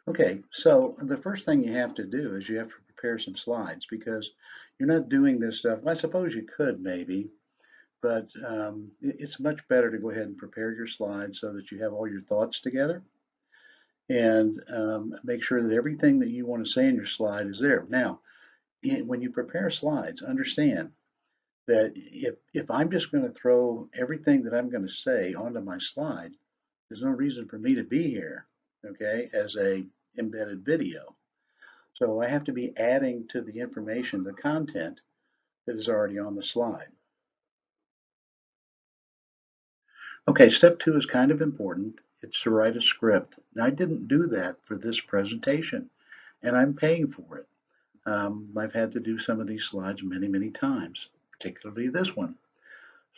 Okay, so the first thing you have to do is you have to prepare some slides because you're not doing this stuff. I suppose you could maybe, but it's much better to go ahead and prepare your slides so that you have all your thoughts together and make sure that everything that you want to say in your slide is there. Now, when you prepare slides, understand that if I'm just going to throw everything that I'm going to say onto my slide, there's no reason for me to be here, okay, as a embedded video. So I have to be adding to the information, the content that is already on the slide. Okay, step two is kind of important. It's to write a script. Now, I didn't do that for this presentation, and I'm paying for it. I've had to do some of these slides many, many times, particularly this one.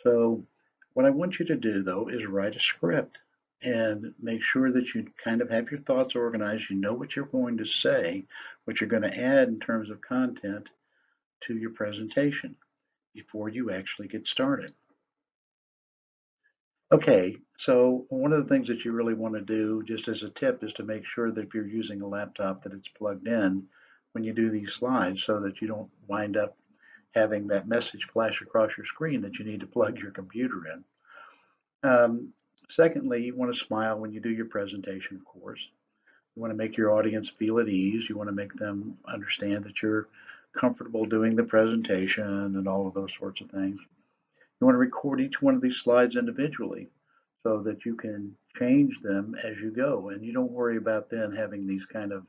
So what I want you to do, though, is write a script and make sure that you kind of have your thoughts organized. You know what you're going to say, what you're going to add in terms of content to your presentation before you actually get started. Okay, so one of the things that you really want to do, just as a tip, is to make sure that if you're using a laptop that it's plugged in when you do these slides so that you don't wind up having that message flash across your screen that you need to plug your computer in. Secondly, you want to smile when you do your presentation, of course. You want to make your audience feel at ease. You want to make them understand that you're comfortable doing the presentation and all of those sorts of things. You want to record each one of these slides individually so that you can change them as you go. And you don't worry about then having these kind of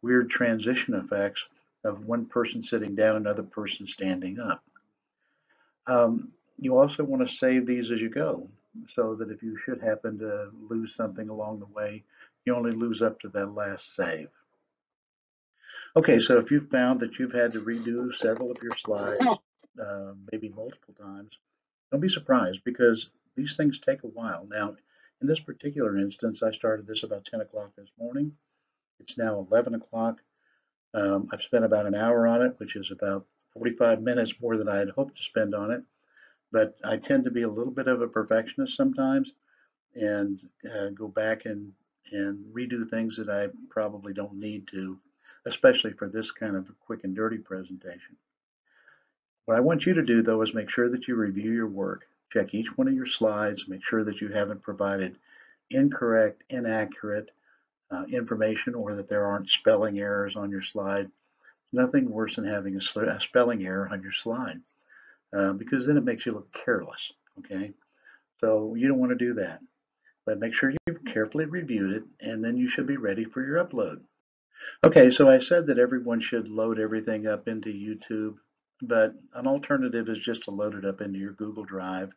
weird transition effects of one person sitting down, another person standing up. You also want to save these as you go so that if you should happen to lose something along the way, you only lose up to that last save. Okay, so if you've found that you've had to redo several of your slides, maybe multiple times, don't be surprised because these things take a while. Now, in this particular instance, I started this about 10 o'clock this morning. It's now 11 o'clock. I've spent about an hour on it, which is about 45 minutes more than I had hoped to spend on it. But I tend to be a little bit of a perfectionist sometimes and go back and redo things that I probably don't need to, especially for this kind of quick and dirty presentation. What I want you to do, though, is make sure that you review your work. Check each one of your slides, make sure that you haven't provided incorrect, inaccurate information or that there aren't spelling errors on your slide. Nothing worse than having a spelling error on your slide because then it makes you look careless, okay? So you don't want to do that. But make sure you've carefully reviewed it and then you should be ready for your upload. Okay, so I said that everyone should load everything up into YouTube, but an alternative is just to load it up into your Google Drive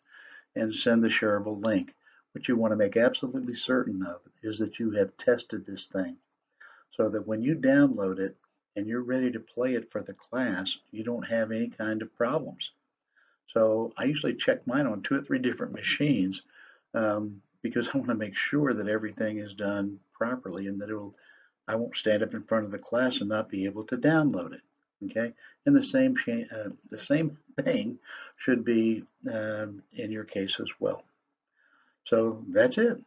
and send the shareable link. What you want to make absolutely certain of is that you have tested this thing so that when you download it and you're ready to play it for the class, you don't have any kind of problems. So I usually check mine on 2 or 3 different machines because I want to make sure that everything is done properly and that I won't stand up in front of the class and not be able to download it. Okay, and the same thing should be in your case as well. So that's it.